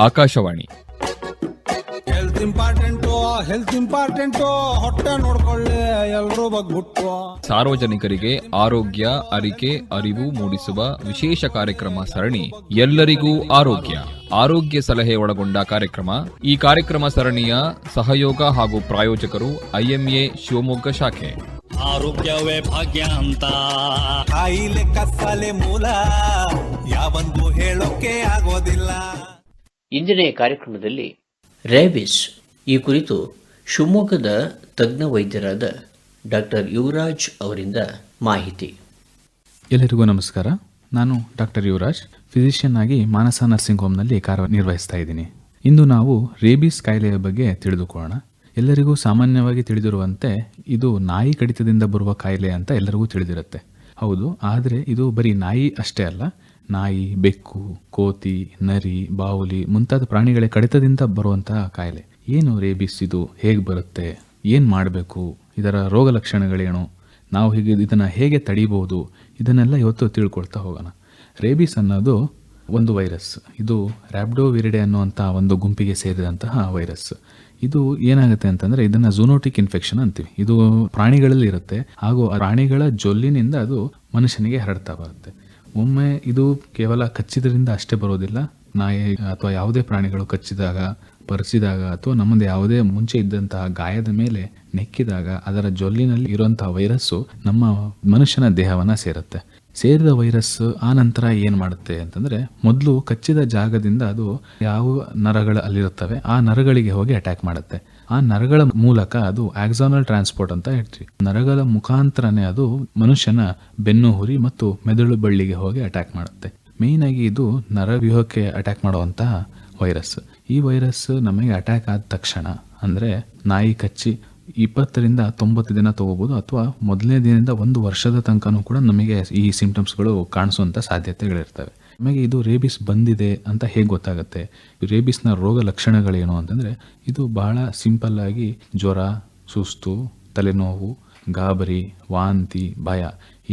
Akashvani. Health important ಹೊಟ್ಟೆ ನೋಡ್ಕೊಳ್ಳಿ ಎಲ್ರೂ ಬಗ್ಬಿಟ್ಟು. ಸಾರ್ವಜನಿಕರಿಗೆ ಆರೋಗ್ಯ ಅರಿಕೆ ಅರಿವು ಮೂಡಿಸುವ ವಿಶೇಷ ಕಾರ್ಯಕ್ರಮ ಸರಣಿ ಎಲ್ಲರಿಗೂ ಆರೋಗ್ಯ. ಆರೋಗ್ಯ ಸಲಹೆ ಒಳಗೊಂಡ ಕಾರ್ಯಕ್ರಮ. ಈ ಕಾರ್ಯಕ್ರಮ ಸರಣಿಯ ಸಹಯೋಗ ಹಾಗೂ ಪ್ರಾಯೋಜಕರು IMA ಶಿವಮೊಗ್ಗ ಶಾಖೆ. ಆರೋಗ್ಯವೇ ಭಾಗ್ಯ ಅಂತ ಕಾಯಿಲೆ ಕತ್ತಲೆ ಮೂಲ ಯಾವಂದು ಹೇಳೋಕೆ ಆಗೋದಿಲ್ಲ. ಇಂದಿನ ಕಾರ್ಯಕ್ರಮದಲ್ಲಿ ರೇಬಿಸ್ ಈ ಕುರಿತು ಶಿವಮೊಗ್ಗದ ತಜ್ಞ ವೈದ್ಯರಾದ ಡಾಕ್ಟರ್ ಯುವರಾಜ್ ಅವರಿಂದ ಮಾಹಿತಿ. ಎಲ್ಲರಿಗೂ ನಮಸ್ಕಾರ. ನಾನು ಡಾಕ್ಟರ್ ಯುವರಾಜ್, ಫಿಸಿಷಿಯನ್ ಆಗಿ ಮಾನಸ ನರ್ಸಿಂಗ್ ಹೋಮ್ನಲ್ಲಿ ಕಾರ್ಯನಿರ್ವಹಿಸ್ತಾ ಇದ್ದೀನಿ. ಇಂದು ನಾವು ರೇಬಿಸ್ ಕಾಯಿಲೆಯ ಬಗ್ಗೆ ತಿಳಿದುಕೊಳ್ಳೋಣ. ಎಲ್ಲರಿಗೂ ಸಾಮಾನ್ಯವಾಗಿ ತಿಳಿದಿರುವಂತೆ ಇದು ನಾಯಿ ಕಡಿತದಿಂದ ಬರುವ ಕಾಯಿಲೆ ಅಂತ ಎಲ್ಲರಿಗೂ ತಿಳಿದಿರುತ್ತೆ. ಹೌದು, ಆದರೆ ಇದು ಬರೀ ನಾಯಿ ಅಷ್ಟೇ ಅಲ್ಲ. ನಾಯಿ, ಬೆಕ್ಕು, ಕೋತಿ, ನರಿ, ಬಾವುಲಿ ಮುಂತಾದ ಪ್ರಾಣಿಗಳ ಕಡಿತದಿಂದ ಬರುವಂತಹ ಕಾಯಿಲೆ. ಏನು ರೇಬಿಸ್, ಇದು ಹೇಗೆ ಬರುತ್ತೆ, ಏನು ಮಾಡಬೇಕು, ಇದರ ರೋಗ ಲಕ್ಷಣಗಳೇನು, ನಾವು ಇದನ್ನು ಹೇಗೆ ತಡಿಬಹುದು, ಇದನ್ನೆಲ್ಲ ಇವತ್ತು ತಿಳ್ಕೊಳ್ತಾ ಹೋಗೋಣ. ರೇಬಿಸ್ ಅನ್ನೋದು ಒಂದು ವೈರಸ್. ಇದು ರ್ಯಾಬ್ಡೋವಿರಿಡೆ ಅನ್ನುವಂಥ ಒಂದು ಗುಂಪಿಗೆ ಸೇರಿದಂತಹ ವೈರಸ್. ಇದು ಏನಾಗುತ್ತೆ ಅಂತಂದರೆ ಇದನ್ನು ಝೂನೋಟಿಕ್ ಇನ್ಫೆಕ್ಷನ್ ಅಂತೀವಿ. ಇದು ಪ್ರಾಣಿಗಳಲ್ಲಿ ಇರುತ್ತೆ ಹಾಗೂ ಪ್ರಾಣಿಗಳ ಜೊಲ್ಲಿನಿಂದ ಅದು ಮನುಷ್ಯನಿಗೆ ಹರಡ್ತಾ ಬರುತ್ತೆ. ಒಮ್ಮೆ ಇದು ಕೇವಲ ಕಚ್ಚಿದ್ರಿಂದ ಅಷ್ಟೇ ಬರೋದಿಲ್ಲ. ನಾಯಿ ಅಥವಾ ಯಾವುದೇ ಪ್ರಾಣಿಗಳು ಕಚ್ಚಿದಾಗ, ಪರ್ಚಿದಾಗ ಅಥವಾ ನಮ್ಮದು ಯಾವುದೇ ಮುಂಚೆ ಇದ್ದಂತಹ ಗಾಯದ ಮೇಲೆ ನೆಕ್ಕಿದಾಗ ಅದರ ಜೊಲ್ಲಿನಲ್ಲಿ ಇರುವಂತಹ ವೈರಸ್ಸು ನಮ್ಮ ಮನುಷ್ಯನ ದೇಹವನ್ನು ಸೇರುತ್ತೆ. ಸೇರಿದ ವೈರಸ್ ಆ ನಂತರ ಏನು ಮಾಡುತ್ತೆ ಅಂತಂದರೆ, ಮೊದಲು ಕಚ್ಚಿದ ಜಾಗದಿಂದ ಅದು ಯಾವ ನರಗಳು ಅಲ್ಲಿರುತ್ತವೆ ಆ ನರಗಳಿಗೆ ಹೋಗಿ ಅಟ್ಯಾಕ್ ಮಾಡುತ್ತೆ. ಆ ನರಗಳ ಮೂಲಕ ಅದು ಆಕ್ಸಾನಲ್ ಟ್ರಾನ್ಸ್ಪೋರ್ಟ್ ಅಂತ ಹೇಳ್ತೀವಿ. ನರಗಳ ಮುಖಾಂತರನೇ ಅದು ಮನುಷ್ಯನ ಬೆನ್ನು ಹುರಿ ಮತ್ತು ಮೆದುಳು ಬಳ್ಳಿಗೆ ಹೋಗಿ ಅಟ್ಯಾಕ್ ಮಾಡುತ್ತೆ. ಮೇಯ್ನ್ ಆಗಿ ಇದು ನರವ್ಯೂಹಕ್ಕೆ ಅಟ್ಯಾಕ್ ಮಾಡುವಂತಹ ವೈರಸ್. ಈ ವೈರಸ್ ನಮಗೆ ಅಟ್ಯಾಕ್ ಆದ ತಕ್ಷಣ, ಅಂದರೆ ನಾಯಿ ಕಚ್ಚಿ 20ರಿಂದ 90 ದಿನ ತಗೋಬಹುದು, ಅಥವಾ ಮೊದಲನೇ ದಿನದಿಂದ 1 ವರ್ಷದ ತನಕನೂ ಕೂಡ ನಮಗೆ ಈ ಸಿಂಪ್ಟಮ್ಸ್ಗಳು ಕಾಣಿಸುವಂಥ ಸಾಧ್ಯತೆಗಳಿರ್ತವೆ. ನಮಗೆ ಇದು ರೇಬಿಸ್ ಬಂದಿದೆ ಅಂತ ಹೇಗೆ ಗೊತ್ತಾಗುತ್ತೆ? ರೇಬಿಸ್ನ ರೋಗ ಲಕ್ಷಣಗಳೇನು ಅಂತಂದರೆ, ಇದು ಬಹಳ ಸಿಂಪಲ್ ಆಗಿ ಜ್ವರ, ಸುಸ್ತು, ತಲೆನೋವು, ಗಾಬರಿ, ವಾಂತಿ, ಭಯ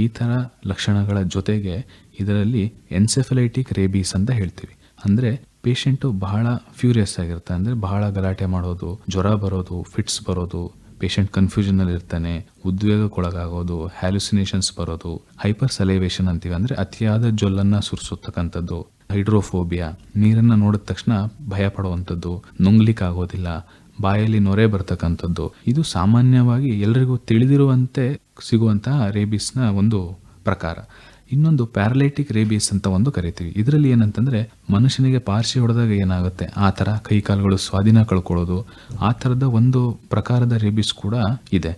ಈ ಥರ ಲಕ್ಷಣಗಳ ಜೊತೆಗೆ ಇದರಲ್ಲಿ ಎನ್ಸೆಫಲೈಟಿಕ್ ರೇಬಿಸ್ ಅಂತ ಹೇಳ್ತೀವಿ. ಅಂದರೆ ಪೇಷಂಟು ಬಹಳ ಫ್ಯೂರಿಯಸ್ ಆಗಿರುತ್ತೆ, ಅಂದರೆ ಬಹಳ ಗಲಾಟೆ ಮಾಡೋದು, ಜ್ವರ ಬರೋದು, ಫಿಟ್ಸ್ ಬರೋದು, ಪೇಷಂಟ್ ಕನ್ಫ್ಯೂಷನಲ್ಲಿ ಇರ್ತಾನೆ, ಉದ್ವೇಗಕ್ಕೊಳಗಾಗೋದು, ಹ್ಯಾಲುಸಿನೇಷನ್ಸ್ ಬರೋದು, ಹೈಪರ್ ಸಲೈವೇಷನ್ ಅಂತೀವಿ, ಅಂದರೆ ಅತಿಯಾದ ಜೊಲ್ಲನ್ನು ಸುರಿಸುತ್ತಕ್ಕಂಥದ್ದು, ಹೈಡ್ರೋಫೋಬಿಯಾ, ನೀರನ್ನು ನೋಡಿದ ತಕ್ಷಣ ಭಯ ಪಡುವಂಥದ್ದು, ನುಂಗ್ಲಿಕ್ಕಾಗೋದಿಲ್ಲ, ಬಾಯಲ್ಲಿ ನೊರೆ ಬರ್ತಕ್ಕಂಥದ್ದು. ಇದು ಸಾಮಾನ್ಯವಾಗಿ ಎಲ್ಲರಿಗೂ ತಿಳಿದಿರುವಂತೆ ಸಿಗುವಂತಹ ರೇಬಿಸ್ನ ಒಂದು ಪ್ರಕಾರ. ಇನ್ನೊಂದು ಪ್ಯಾರಲೈಟಿಕ್ ರೇಬಿಸ್ ಅಂತ ಒಂದು ಕರಿತೀವಿ. ಇದರಲ್ಲಿ ಏನಂತಂದರೆ, ಮನುಷ್ಯನಿಗೆ ಪಾರ್ಶಿ ಹೊಡೆದಾಗ ಏನಾಗುತ್ತೆ ಆ ಥರ ಕೈಕಾಲುಗಳು ಸ್ವಾಧೀನ ಕಳ್ಕೊಳ್ಳೋದು, ಆ ಥರದ ಒಂದು ಪ್ರಕಾರದ ರೇಬಿಸ್ ಕೂಡ ಇದೆ.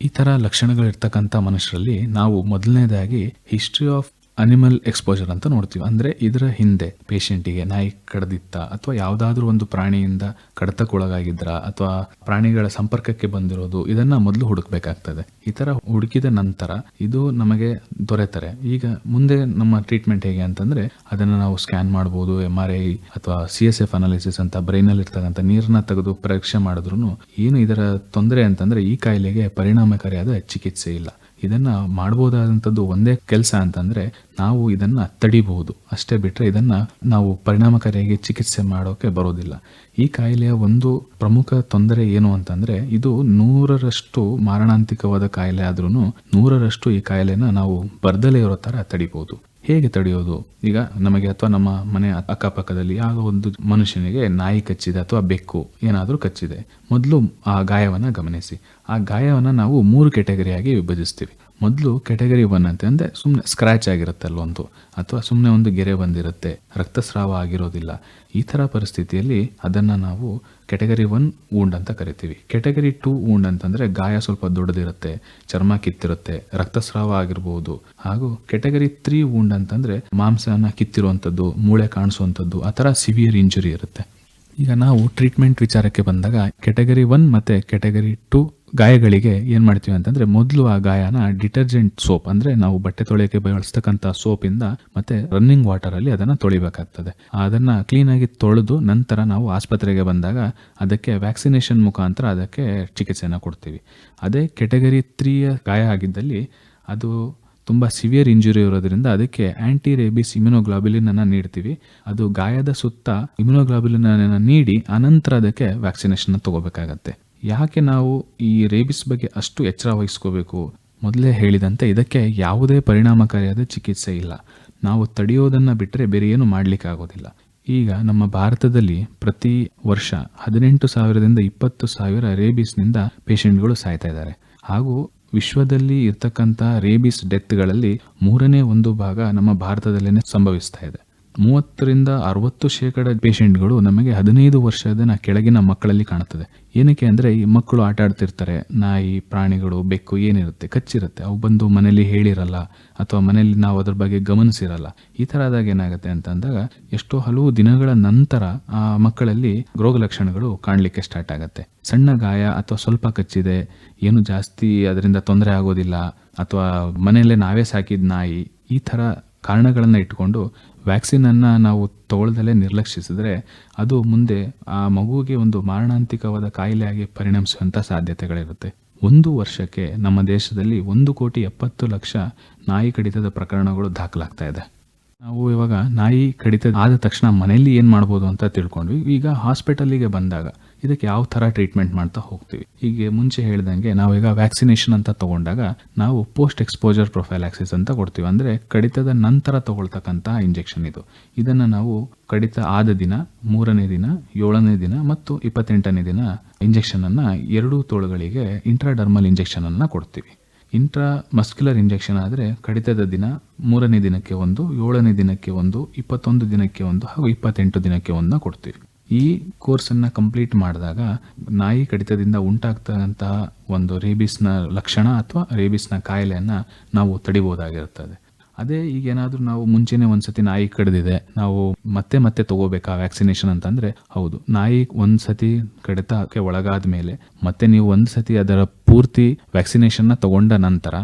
ಈ ಥರ ಲಕ್ಷಣಗಳಿರ್ತಕ್ಕಂಥ ಮನುಷ್ಯರಲ್ಲಿ ನಾವು ಮೊದಲನೇದಾಗಿ ಹಿಸ್ಟ್ರಿ ಆಫ್ ಅನಿಮಲ್ ಎಕ್ಸ್ಪೋಜರ್ ಅಂತ ನೋಡ್ತೀವಿ. ಅಂದರೆ ಇದರ ಹಿಂದೆ ಪೇಷಂಟಿಗೆ ನಾಯಿ ಕಡ್ದಿತ್ತ ಅಥವಾ ಯಾವುದಾದ್ರೂ ಒಂದು ಪ್ರಾಣಿಯಿಂದ ಕಡತಕ್ಕೊಳಗಾಗಿದ್ರ ಅಥವಾ ಪ್ರಾಣಿಗಳ ಸಂಪರ್ಕಕ್ಕೆ ಬಂದಿರೋದು, ಇದನ್ನ ಮೊದಲು ಹುಡುಕ್ಬೇಕಾಗ್ತದೆ. ಈ ಥರ ಹುಡುಕಿದ ನಂತರ ಇದು ನಮಗೆ ದೊರೆತರೆ ಈಗ ಮುಂದೆ ನಮ್ಮ ಟ್ರೀಟ್ಮೆಂಟ್ ಹೇಗೆ ಅಂತಂದರೆ, ಅದನ್ನು ನಾವು ಸ್ಕ್ಯಾನ್ ಮಾಡ್ಬೋದು, MRI ಅಥವಾ CSF ಅನಾಲಿಸಿಸ್ ಅಂತ ಬ್ರೈನಲ್ಲಿ ಇರ್ತಕ್ಕಂಥ ನೀರನ್ನ ತೆಗೆದು ಪರೀಕ್ಷೆ ಮಾಡಿದ್ರು ಏನು ಇದರ ತೊಂದರೆ ಅಂತಂದರೆ, ಈ ಕಾಯಿಲೆಗೆ ಪರಿಣಾಮಕಾರಿಯಾದ ಚಿಕಿತ್ಸೆ ಇಲ್ಲ. ಇದನ್ನು ಮಾಡ್ಬೋದಾದಂಥದ್ದು ಒಂದೇ ಕೆಲಸ ಅಂತಂದರೆ, ನಾವು ಇದನ್ನು ತಡಿಬಹುದು ಅಷ್ಟೇ, ಬಿಟ್ಟರೆ ಇದನ್ನು ನಾವು ಪರಿಣಾಮಕಾರಿಯಾಗಿ ಚಿಕಿತ್ಸೆ ಮಾಡೋಕ್ಕೆ ಬರೋದಿಲ್ಲ. ಈ ಕಾಯಿಲೆಯ ಒಂದು ಪ್ರಮುಖ ತೊಂದರೆ ಏನು ಅಂತಂದರೆ, ಇದು 100ರಷ್ಟು ಮಾರಣಾಂತಿಕವಾದ ಕಾಯಿಲೆ ಆದ್ರೂ 100ರಷ್ಟು ಈ ಕಾಯಿಲೆನ ನಾವು ಬರ್ದಲೇ ಇರೋ ಥರ ತಡಿಬಹುದು. ಹೇಗೆ ತಡೆಯೋದು? ಈಗ ನಮಗೆ ಅಥವಾ ನಮ್ಮ ಮನೆ ಅಕ್ಕಪಕ್ಕದಲ್ಲಿ ಯಾವ ಒಂದು ಮನುಷ್ಯನಿಗೆ ನಾಯಿ ಕಚ್ಚಿದೆ ಅಥವಾ ಬೆಕ್ಕು ಏನಾದರೂ ಕಚ್ಚಿದೆ, ಮೊದಲು ಆ ಗಾಯವನ್ನು ಗಮನಿಸಿ. ಆ ಗಾಯವನ್ನು ನಾವು 3 ಕ್ಯಾಟಗರಿಯಾಗಿ ವಿಭಜಿಸ್ತೀವಿ. ಮೊದಲು ಕ್ಯಾಟಗರಿ 1 ಅಂತ ಅಂದರೆ ಸುಮ್ಮನೆ ಸ್ಕ್ರ್ಯಾಚ್ ಆಗಿರುತ್ತೆ ಅಲ್ಲೊಂದು, ಅಥವಾ ಸುಮ್ಮನೆ ಒಂದು ಗೆರೆ ಬಂದಿರುತ್ತೆ, ರಕ್ತಸ್ರಾವ ಆಗಿರೋದಿಲ್ಲ. ಈ ಥರ ಪರಿಸ್ಥಿತಿಯಲ್ಲಿ ಅದನ್ನು ನಾವು ಕ್ಯಾಟಗರಿ 1 ವೂಂಡ್ ಅಂತ ಕರಿತೀವಿ. ಕ್ಯಾಟಗರಿ 2 ವೂಂಡ್ ಅಂತಂದರೆ ಗಾಯ ಸ್ವಲ್ಪ ದೊಡ್ಡದಿರುತ್ತೆ, ಚರ್ಮ ಕಿತ್ತಿರುತ್ತೆ, ರಕ್ತಸ್ರಾವ ಆಗಿರ್ಬೋದು. ಹಾಗೂ ಕ್ಯಾಟಗರಿ 3 ವೂಂಡ್ ಅಂತಂದರೆ ಮಾಂಸನ ಕಿತ್ತಿರುವಂಥದ್ದು, ಮೂಳೆ ಕಾಣಿಸುವಂಥದ್ದು, ಆ ಥರ ಸಿವಿಯರ್ ಇಂಜುರಿ ಇರುತ್ತೆ. ಈಗ ನಾವು ಟ್ರೀಟ್ಮೆಂಟ್ ವಿಚಾರಕ್ಕೆ ಬಂದಾಗ ಕ್ಯಾಟಗರಿ 1 ಮತ್ತು ಕ್ಯಾಟಗರಿ 2 ಗಾಯಗಳಿಗೆ ಏನು ಮಾಡ್ತೀವಿ ಅಂತಂದರೆ, ಮೊದಲು ಆ ಗಾಯನ ಡಿಟರ್ಜೆಂಟ್ ಸೋಪ್, ಅಂದರೆ ನಾವು ಬಟ್ಟೆ ತೊಳೆಯೋಕ್ಕೆ ಬಳಸ್ತಕ್ಕಂಥ ಸೋಪಿಂದ ಮತ್ತು ರನ್ನಿಂಗ್ ವಾಟರಲ್ಲಿ ಅದನ್ನು ತೊಳಿಬೇಕಾಗ್ತದೆ. ಅದನ್ನು ಕ್ಲೀನಾಗಿ ತೊಳೆದು ನಂತರ ನಾವು ಆಸ್ಪತ್ರೆಗೆ ಬಂದಾಗ ಅದಕ್ಕೆ ವ್ಯಾಕ್ಸಿನೇಷನ್ ಮುಖಾಂತರ ಅದಕ್ಕೆ ಚಿಕಿತ್ಸೆಯನ್ನು ಕೊಡ್ತೀವಿ. ಅದೇ ಕ್ಯಾಟಗರಿ 3ಯ ಗಾಯ ಆಗಿದ್ದಲ್ಲಿ ಅದು ತುಂಬ ಸಿವಿಯರ್ ಇಂಜುರಿ ಇರೋದ್ರಿಂದ ಅದಕ್ಕೆ ಆಂಟಿ ರೇಬಿಸ್ ಇಮ್ಯುನೋಗ್ಲಾಬ್ಯುಲಿನ್ ಅನ್ನು ನೀಡ್ತೀವಿ. ಅದು ಗಾಯದ ಸುತ್ತ ಇಮ್ಯುನೋಗ್ಲಾಬ್ಯುಲಿನ್ ಅನ್ನು ನೀಡಿ ಅನಂತರ ಅದಕ್ಕೆ ವ್ಯಾಕ್ಸಿನೇಷನ್ ತಗೋಬೇಕಾಗತ್ತೆ. ಯಾಕೆ ನಾವು ಈ ರೇಬಿಸ್ ಬಗ್ಗೆ ಅಷ್ಟು ಎಚ್ಚರ ವಹಿಸ್ಕೋಬೇಕು? ಮೊದಲೇ ಹೇಳಿದಂತೆ ಇದಕ್ಕೆ ಯಾವುದೇ ಪರಿಣಾಮಕಾರಿಯಾದ ಚಿಕಿತ್ಸೆ ಇಲ್ಲ. ನಾವು ತಡೆಯೋದನ್ನು ಬಿಟ್ಟರೆ ಬೇರೆ ಏನು ಮಾಡಲಿಕ್ಕಾಗೋದಿಲ್ಲ. ಈಗ ನಮ್ಮ ಭಾರತದಲ್ಲಿ ಪ್ರತಿ ವರ್ಷ 18,000ದಿಂದ 20,000 ರೇಬಿಸ್ನಿಂದ ಪೇಷಂಟ್ಗಳು ಸಾಯ್ತಾ ಇದ್ದಾರೆ. ಹಾಗೂ ವಿಶ್ವದಲ್ಲಿ ಇರ್ತಕ್ಕಂಥ ರೇಬಿಸ್ ಡೆತ್ಗಳಲ್ಲಿ 1/3 ಭಾಗ ನಮ್ಮ ಭಾರತದಲ್ಲೇ ಸಂಭವಿಸ್ತಾ ಇದೆ. 30ರಿಂದ 60% ಪೇಷಂಟ್ಗಳು ನಮಗೆ 15 ವರ್ಷದ ಕೆಳಗಿನ ಮಕ್ಕಳಲ್ಲಿ ಕಾಣುತ್ತದೆ. ಏನಕ್ಕೆ ಅಂದರೆ ಈ ಮಕ್ಕಳು ಆಟ ಆಡ್ತಿರ್ತಾರೆ, ನಾಯಿ, ಪ್ರಾಣಿಗಳು, ಬೆಕ್ಕು ಏನಿರುತ್ತೆ ಕಚ್ಚಿರುತ್ತೆ, ಅವು ಬಂದು ಮನೇಲಿ ಹೇಳಿರಲ್ಲ ಅಥವಾ ಮನೇಲಿ ನಾವು ಅದ್ರ ಬಗ್ಗೆ ಗಮನಿಸಿರಲ್ಲ. ಈ ಥರ ಆದಾಗ ಏನಾಗುತ್ತೆ ಅಂತಂದಾಗ ಎಷ್ಟೋ ಹಲವು ದಿನಗಳ ನಂತರ ಆ ಮಕ್ಕಳಲ್ಲಿ ರೋಗ ಲಕ್ಷಣಗಳು ಕಾಣಲಿಕ್ಕೆ ಸ್ಟಾರ್ಟ್ ಆಗುತ್ತೆ. ಸಣ್ಣ ಗಾಯ ಅಥವಾ ಸ್ವಲ್ಪ ಕಚ್ಚಿದೆ, ಏನು ಜಾಸ್ತಿ ಅದರಿಂದ ತೊಂದರೆ ಆಗೋದಿಲ್ಲ, ಅಥವಾ ಮನೆಯಲ್ಲೇ ನಾವೇ ಸಾಕಿದ ನಾಯಿ, ಈ ಥರ ಕಾರಣಗಳನ್ನು ಇಟ್ಕೊಂಡು ವ್ಯಾಕ್ಸಿನನ್ನು ನಾವು ತಗೊಳ್ದಲೇ ನಿರ್ಲಕ್ಷಿಸಿದ್ರೆ ಅದು ಮುಂದೆ ಆ ಮಗುವಿಗೆ ಒಂದು ಮಾರಣಾಂತಿಕವಾದ ಕಾಯಿಲೆಯಾಗಿ ಪರಿಣಮಿಸುವಂಥ ಸಾಧ್ಯತೆಗಳಿರುತ್ತೆ. 1 ವರ್ಷಕ್ಕೆ ನಮ್ಮ ದೇಶದಲ್ಲಿ 1,70,00,000 ನಾಯಿ ಕಡಿತದ ಪ್ರಕರಣಗಳು ದಾಖಲಾಗ್ತಾ ಇದೆ. ನಾವು ಇವಾಗ ನಾಯಿ ಕಡಿತ ಆದ ತಕ್ಷಣ ಮನೆಯಲ್ಲಿ ಏನು ಮಾಡ್ಬೋದು ಅಂತ ತಿಳ್ಕೊಂಡ್ವಿ. ಈಗ ಹಾಸ್ಪಿಟಲ್ಲಿಗೆ ಬಂದಾಗ ಇದಕ್ಕೆ ಯಾವ ಥರ ಟ್ರೀಟ್ಮೆಂಟ್ ಮಾಡ್ತಾ ಹೋಗ್ತೀವಿ. ಹೀಗೆ ಮುಂಚೆ ಹೇಳ್ದಂಗೆ ನಾವೀಗ ವ್ಯಾಕ್ಸಿನೇಷನ್ ಅಂತ ತಗೊಂಡಾಗ ನಾವು ಪೋಸ್ಟ್ ಎಕ್ಸ್ಪೋಜರ್ ಪ್ರೊಫೈಲಾಕ್ಸಿಸ್ ಅಂತ ಕೊಡ್ತೀವಿ. ಅಂದರೆ ಕಡಿತದ ನಂತರ ತಗೊಳ್ತಕ್ಕಂಥ ಇಂಜೆಕ್ಷನ್ ಇದು. ಇದನ್ನು ನಾವು ಕಡಿತ ಆದ ದಿನ, 3ನೇ ದಿನ, 7ನೇ ದಿನ ಮತ್ತು 28ನೇ ದಿನ ಇಂಜೆಕ್ಷನನ್ನು 2 ತೋಳುಗಳಿಗೆ ಇಂಟ್ರಾಡರ್ಮಲ್ ಇಂಜೆಕ್ಷನನ್ನು ಕೊಡ್ತೀವಿ. ಇಂಟ್ರಾ ಮಸ್ಕ್ಯುಲರ್ ಇಂಜೆಕ್ಷನ್ ಆದರೆ ಕಡಿತದ ದಿನ 3ನೇ ದಿನಕ್ಕೆ 1, 7ನೇ ದಿನಕ್ಕೆ 1, 21 ದಿನಕ್ಕೆ 1 ಹಾಗೂ 28 ದಿನಕ್ಕೆ 1 ಕೊಡ್ತೀವಿ. ಈ ಕೋರ್ಸನ್ನು ಕಂಪ್ಲೀಟ್ ಮಾಡಿದಾಗ ನಾಯಿ ಕಡಿತದಿಂದ ಉಂಟಾಗ್ತಕ್ಕಂತಹ ಒಂದು ರೇಬಿಸ್ನ ಲಕ್ಷಣ ಅಥವಾ ರೇಬಿಸ್ನ ಕಾಯಿಲೆಯನ್ನು ನಾವು ತಡಿಬೋದಾಗಿರುತ್ತದೆ. ಅದೇ ಈಗೇನಾದರೂ ನಾವು ಮುಂಚೆನೇ ಒಂದ್ಸತಿ ನಾಯಿ ಕಡಿದಿದೆ, ನಾವು ಮತ್ತೆ ತಗೋಬೇಕಾ ವ್ಯಾಕ್ಸಿನೇಷನ್ ಅಂತಂದರೆ ಹೌದು. ನಾಯಿ ಒಂದ್ಸತಿ ಕಡಿತಕ್ಕೆ ಒಳಗಾದ ಮೇಲೆ ಮತ್ತೆ ನೀವು ಒಂದ್ಸತಿ ಅದರ ಪೂರ್ತಿ ವ್ಯಾಕ್ಸಿನೇಷನ್ನ ತಗೊಂಡ ನಂತರ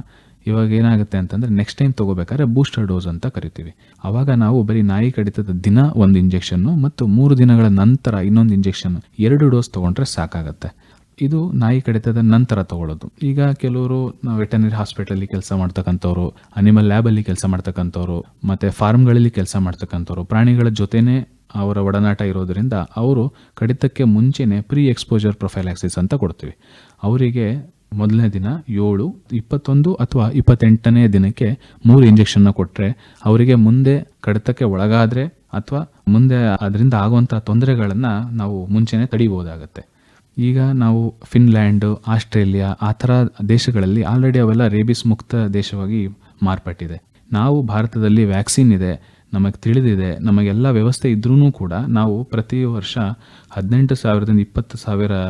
ಇವಾಗ ಏನಾಗುತ್ತೆ ಅಂತಂದರೆ ನೆಕ್ಸ್ಟ್ ಟೈಮ್ ತಗೋಬೇಕಾದ್ರೆ ಬೂಸ್ಟರ್ ಡೋಸ್ ಅಂತ ಕರಿತೀವಿ. ಆವಾಗ ನಾವು ಬರೀ ನಾಯಿ ಕಡಿತದ ದಿನ 1 ಇಂಜೆಕ್ಷನ್ನು ಮತ್ತು 3 ದಿನಗಳ ನಂತರ ಇನ್ನೊಂದು ಇಂಜೆಕ್ಷನ್ 2 ಡೋಸ್ ತೊಗೊಂಡ್ರೆ ಸಾಕಾಗತ್ತೆ. ಇದು ನಾಯಿ ಕಡಿತದ ನಂತರ ತಗೊಳ್ಳೋದು. ಈಗ ಕೆಲವರು ವೆಟರ್ನರಿ ಹಾಸ್ಪಿಟಲಲ್ಲಿ ಕೆಲಸ ಮಾಡ್ತಕ್ಕಂಥವ್ರು, ಅನಿಮಲ್ ಲ್ಯಾಬಲ್ಲಿ ಕೆಲಸ ಮಾಡ್ತಕ್ಕಂಥವ್ರು, ಮತ್ತು ಫಾರ್ಮ್ಗಳಲ್ಲಿ ಕೆಲಸ ಮಾಡ್ತಕ್ಕಂಥವ್ರು, ಪ್ರಾಣಿಗಳ ಜೊತೆನೇ ಅವರ ಒಡನಾಟ ಇರೋದರಿಂದ ಅವರು ಕಡಿತಕ್ಕೆ ಮುಂಚೆನೇ ಪ್ರೀ ಎಕ್ಸ್ಪೋಜರ್ ಪ್ರೊಫೈಲಾಕ್ಸಿಸ್ ಅಂತ ಕೊಡ್ತೀವಿ. ಅವರಿಗೆ ಮೊದಲನೇ ದಿನ 7, 21 ಅಥವಾ 28ನೇ ದಿನಕ್ಕೆ 3 ಇಂಜೆಕ್ಷನ್ನ ಕೊಟ್ಟರೆ ಅವರಿಗೆ ಮುಂದೆ ಕಡಿತಕ್ಕೆ ಒಳಗಾದರೆ ಅಥವಾ ಮುಂದೆ ಅದರಿಂದ ಆಗುವಂಥ ತೊಂದರೆಗಳನ್ನು ನಾವು ಮುಂಚೆನೇ ತಡಿಬೋದಾಗತ್ತೆ. ಈಗ ನಾವು ಫಿನ್ಲ್ಯಾಂಡ್, ಆಸ್ಟ್ರೇಲಿಯಾ ಆ ಥರ ದೇಶಗಳಲ್ಲಿ ಆಲ್ರೆಡಿ ಅವೆಲ್ಲ ರೇಬಿಸ್ ಮುಕ್ತ ದೇಶವಾಗಿ ಮಾರ್ಪಟ್ಟಿದೆ. ನಾವು ಭಾರತದಲ್ಲಿ ವ್ಯಾಕ್ಸಿನ್ ಇದೆ, ನಮಗೆ ತಿಳಿದಿದೆ, ನಮಗೆಲ್ಲ ವ್ಯವಸ್ಥೆ ಇದ್ರೂ ಕೂಡ ನಾವು ಪ್ರತಿ ವರ್ಷ 18,000ದಿಂದ 20,000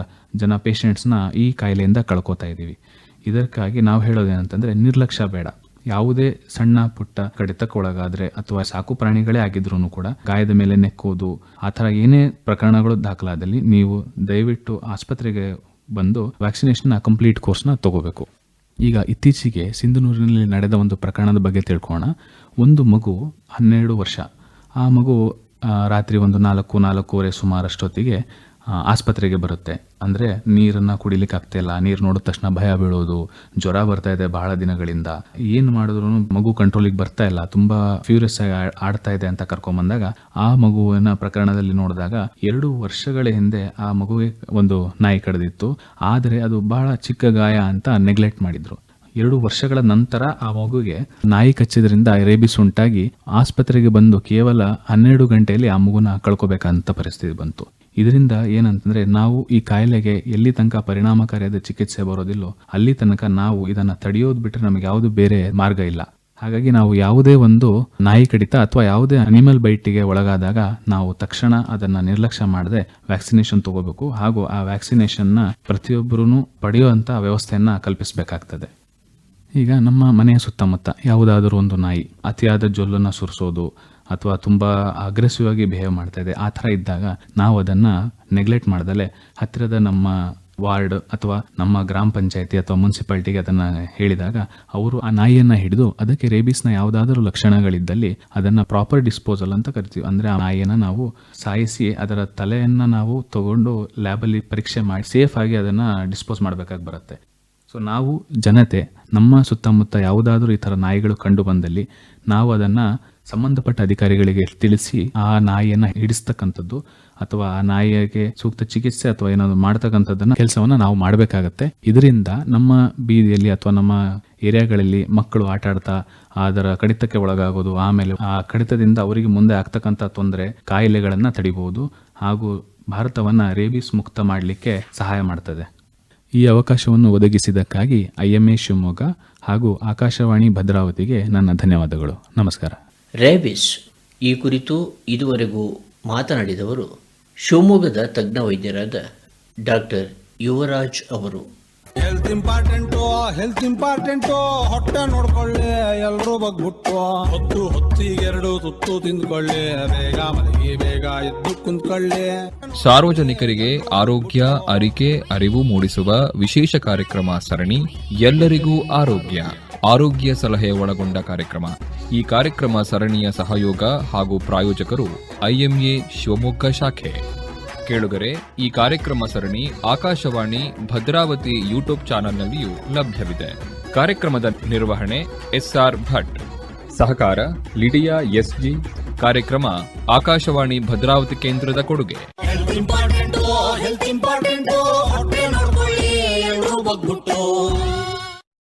ಜನ ಪೇಷಂಟ್ಸ್ನ ಈ ಕಾಯಿಲೆಯಿಂದ ಕಳ್ಕೊತಾ ಇದ್ದೀವಿ. ಇದಕ್ಕಾಗಿ ನಾವು ಹೇಳೋದೇನಂತಂದರೆ ನಿರ್ಲಕ್ಷ್ಯ ಬೇಡ. ಯಾವುದೇ ಸಣ್ಣ ಪುಟ್ಟ ಕಡಿತಕ್ಕೊಳಗಾದರೆ ಅಥವಾ ಸಾಕು ಪ್ರಾಣಿಗಳೇ ಆಗಿದ್ರೂ ಕೂಡ ಗಾಯದ ಮೇಲೆ ನೆಕ್ಕೋದು ಆ ಥರ ಏನೇ ಪ್ರಕರಣಗಳು ದಾಖಲಾದಲ್ಲಿ ನೀವು ದಯವಿಟ್ಟು ಆಸ್ಪತ್ರೆಗೆ ಬಂದು ವ್ಯಾಕ್ಸಿನೇಷನ್ನ ಕಂಪ್ಲೀಟ್ ಕೋರ್ಸ್ನ ತಗೋಬೇಕು. ಈಗ ಇತ್ತೀಚೆಗೆ ಸಿಂಧನೂರಿನಲ್ಲಿ ನಡೆದ ಒಂದು ಪ್ರಕರಣದ ಬಗ್ಗೆ ತಿಳ್ಕೊಳ್ಳೋಣ. ಒಂದು ಮಗು 12 ವರ್ಷ, ಆ ಮಗು ರಾತ್ರಿ ಒಂದು 4:30 ಸುಮಾರಷ್ಟೊತ್ತಿಗೆ ಆಸ್ಪತ್ರೆಗೆ ಬರುತ್ತೆ. ಅಂದರೆ ನೀರನ್ನು ಕುಡಿಲಿಕ್ಕೆ ಆಗ್ತಾಯಿಲ್ಲ, ನೀರು ನೋಡಿದ ತಕ್ಷಣ ಭಯ ಬೀಳೋದು, ಜ್ವರ ಬರ್ತಾ ಇದೆ ಬಹಳ ದಿನಗಳಿಂದ, ಏನು ಮಾಡಿದ್ರು ಮಗು ಕಂಟ್ರೋಲಿಗೆ ಬರ್ತಾ ಇಲ್ಲ, ತುಂಬ ಫ್ಯೂರಿಯಸ್ ಆಗಿ ಆಡ್ತಾ ಇದೆ ಅಂತ ಕರ್ಕೊಂಬಂದಾಗ ಆ ಮಗುವಿನ ಪ್ರಕರಣದಲ್ಲಿ ನೋಡಿದಾಗ 2 ವರ್ಷಗಳ ಹಿಂದೆ ಆ ಮಗುವಿಗೆ ಒಂದು ನಾಯಿ ಕಡಿದಿತ್ತು. ಆದರೆ ಅದು ಬಹಳ ಚಿಕ್ಕ ಗಾಯ ಅಂತ ನೆಗ್ಲೆಕ್ಟ್ ಮಾಡಿದ್ರು. 2 ವರ್ಷಗಳ ನಂತರ ಆ ಮಗುಗೆ ನಾಯಿ ಕಚ್ಚಿದ್ರಿಂದ ರೇಬಿಸ್ ಉಂಟಾಗಿ ಆಸ್ಪತ್ರೆಗೆ ಬಂದು ಕೇವಲ 12 ಗಂಟೆಯಲ್ಲಿ ಆ ಮಗುನ ಕಳ್ಕೊಬೇಕಂತ ಪರಿಸ್ಥಿತಿ ಬಂತು. ಇದರಿಂದ ಏನಂತಂದ್ರೆ ನಾವು ಈ ಕಾಯಿಲೆಗೆ ಎಲ್ಲಿ ತನಕ ಪರಿಣಾಮಕಾರಿಯಾದ ಚಿಕಿತ್ಸೆ ಬರೋದಿಲ್ಲೋ ಅಲ್ಲಿ ತನಕ ನಾವು ಇದನ್ನ ತಡೆಯೋದು ಬಿಟ್ಟರೆ ನಮಗೆ ಯಾವುದು ಬೇರೆ ಮಾರ್ಗ ಇಲ್ಲ. ಹಾಗಾಗಿ ನಾವು ಯಾವುದೇ ಒಂದು ನಾಯಿ ಕಡಿತ ಅಥವಾ ಯಾವುದೇ ಅನಿಮಲ್ ಬೈಟಿಗೆ ಒಳಗಾದಾಗ ನಾವು ತಕ್ಷಣ ಅದನ್ನ ನಿರ್ಲಕ್ಷ್ಯ ಮಾಡದೆ ವ್ಯಾಕ್ಸಿನೇಷನ್ ತಗೋಬೇಕು. ಹಾಗೂ ಆ ವ್ಯಾಕ್ಸಿನೇಷನ್ನ ಪ್ರತಿಯೊಬ್ಬರೂ ಪಡೆಯುವಂತ ವ್ಯವಸ್ಥೆಯನ್ನ ಕಲ್ಪಿಸಬೇಕಾಗ್ತದೆ. ಈಗ ನಮ್ಮ ಮನೆಯ ಸುತ್ತಮುತ್ತ ಯಾವುದಾದ್ರೂ ಒಂದು ನಾಯಿ ಅತಿಯಾದ ಜೊಲ್ಲನ್ನು ಸುರಿಸೋದು ಅಥವಾ ತುಂಬ ಅಗ್ರೆಸಿವ್ ಆಗಿ ಬಿಹೇವ್ ಮಾಡ್ತಾ ಇದೆ, ಆ ಥರ ಇದ್ದಾಗ ನಾವು ಅದನ್ನು ನೆಗ್ಲೆಕ್ಟ್ ಮಾಡ್ದಲೆ ಹತ್ತಿರದ ನಮ್ಮ ವಾರ್ಡ್ ಅಥವಾ ನಮ್ಮ ಗ್ರಾಮ ಪಂಚಾಯತಿ ಅಥವಾ ಮುನ್ಸಿಪಾಲ್ಟಿಗೆ ಅದನ್ನು ಹೇಳಿದಾಗ ಅವರು ಆ ನಾಯಿಯನ್ನು ಹಿಡಿದು ಅದಕ್ಕೆ ರೇಬಿಸ್ನ ಯಾವುದಾದ್ರೂ ಲಕ್ಷಣಗಳಿದ್ದಲ್ಲಿ ಅದನ್ನು ಪ್ರಾಪರ್ ಡಿಸ್ಪೋಸಲ್ ಅಂತ ಕರಿತೀವಿ. ಅಂದರೆ ಆ ನಾಯಿಯನ್ನು ನಾವು ಸಾಯಿಸಿ ಅದರ ತಲೆಯನ್ನು ನಾವು ತಗೊಂಡು ಲ್ಯಾಬಲ್ಲಿ ಪರೀಕ್ಷೆ ಮಾಡಿ ಸೇಫ್ ಆಗಿ ಅದನ್ನು ಡಿಸ್ಪೋಸ್ ಮಾಡಬೇಕಾಗಿ ಬರುತ್ತೆ. ಸೊ ನಾವು ಜನತೆ ನಮ್ಮ ಸುತ್ತಮುತ್ತ ಯಾವುದಾದ್ರೂ ಈ ಥರ ನಾಯಿಗಳು ಕಂಡು ಬಂದಲ್ಲಿ ನಾವು ಅದನ್ನು ಸಂಬಂಧಪಟ್ಟ ಅಧಿಕಾರಿಗಳಿಗೆ ತಿಳಿಸಿ ಆ ನಾಯಿಯನ್ನು ಹಿಡಿಸ್ತಕ್ಕಂಥದ್ದು ಅಥವಾ ಆ ನಾಯಿಗೆ ಸೂಕ್ತ ಚಿಕಿತ್ಸೆ ಅಥವಾ ಏನಾದ್ರು ಮಾಡ್ತಕ್ಕಂಥದ್ದನ್ನ ಕೆಲಸವನ್ನ ನಾವು ಮಾಡಬೇಕಾಗತ್ತೆ. ಇದರಿಂದ ನಮ್ಮ ಬೀದಿಯಲ್ಲಿ ಅಥವಾ ನಮ್ಮ ಏರಿಯಾಗಳಲ್ಲಿ ಮಕ್ಕಳು ಆಟ ಆಡ್ತಾ ಅದರ ಕಡಿತಕ್ಕೆ ಒಳಗಾಗೋದು, ಆಮೇಲೆ ಆ ಕಡಿತದಿಂದ ಅವರಿಗೆ ಮುಂದೆ ಆಗ್ತಕ್ಕಂಥ ತೊಂದರೆ, ಕಾಯಿಲೆಗಳನ್ನ ತಡಿಬಹುದು ಹಾಗೂ ಭಾರತವನ್ನ ರೇಬಿಸ್ ಮುಕ್ತ ಮಾಡಲಿಕ್ಕೆ ಸಹಾಯ ಮಾಡ್ತದೆ. ಈ ಅವಕಾಶವನ್ನು ಒದಗಿಸಿದ್ದಕ್ಕಾಗಿ IMA ಶಿವಮೊಗ್ಗ ಹಾಗೂ ಆಕಾಶವಾಣಿ ಭದ್ರಾವತಿಗೆ ನನ್ನ ಧನ್ಯವಾದಗಳು. ನಮಸ್ಕಾರ. ರೇಬಿಸ್ ಈ ಕುರಿತು ಇದುವರೆಗೂ ಮಾತನಾಡಿದವರು ಶಿವಮೊಗ್ಗದ ತಜ್ಞ ವೈದ್ಯರಾದ ಡಾಕ್ಟರ್ ಯುವರಾಜ್ ಅವರು. ಹೆಲ್ತ್ ಇಂಪಾರ್ಟೆಂಟು ಹೊಟ್ಟೆ ನೋಡ್ಕೊಳ್ಳಿ, ಎಲ್ರೂ ಬಗ್ಬಿಟ್ಟು ಹೊತ್ತಿಗೆರಡು ತುತ್ತು ತಿಂದ್ಕೊಳ್ಳಿ, ಬೇಗ ಮಲಗಿ ಬೇಗ ಎದ್ದು ಕುಂತ್ಕೊಳ್ಳಿ. ಸಾರ್ವಜನಿಕರಿಗೆ ಆರೋಗ್ಯ ಅರಿಕೆ ಅರಿವು ಮೂಡಿಸುವ ವಿಶೇಷ ಕಾರ್ಯಕ್ರಮ ಸರಣಿ ಎಲ್ಲರಿಗೂ ಆರೋಗ್ಯ ಸಲಹೆ ಒಳಗೊಂಡ ಕಾರ್ಯಕ್ರಮ. ಈ ಕಾರ್ಯಕ್ರಮ ಸರಣಿಯ ಸಹಯೋಗ ಹಾಗೂ ಪ್ರಾಯೋಜಕರು IMA ಶಿವಮೊಗ್ಗ ಶಾಖೆ. ಕೇಳುಗರೆ, ಈ ಕಾರ್ಯಕ್ರಮ ಸರಣಿ ಆಕಾಶವಾಣಿ ಭದ್ರಾವತಿ ಯೂಟ್ಯೂಬ್ ಚಾನೆಲ್ನಲ್ಲಿಯೂ ಲಭ್ಯವಿದೆ. ಕಾರ್ಯಕ್ರಮದ ನಿರ್ವಹಣೆ SR ಭಟ್, ಸಹಕಾರ ಲಿಡಿಯಾ SG. ಕಾರ್ಯಕ್ರಮ ಆಕಾಶವಾಣಿ ಭದ್ರಾವತಿ ಕೇಂದ್ರದ ಕೊಡುಗೆ. ಹೆಲ್ತ್ ಇಂಪಾರ್ಟೆಂಟು ಹೊಟ್ಟೆ ನೋಡ್ಕೊಳ್ಳಿ, ಎಲ್ರೂ ಬಗ್ಬಿಟ್ಟು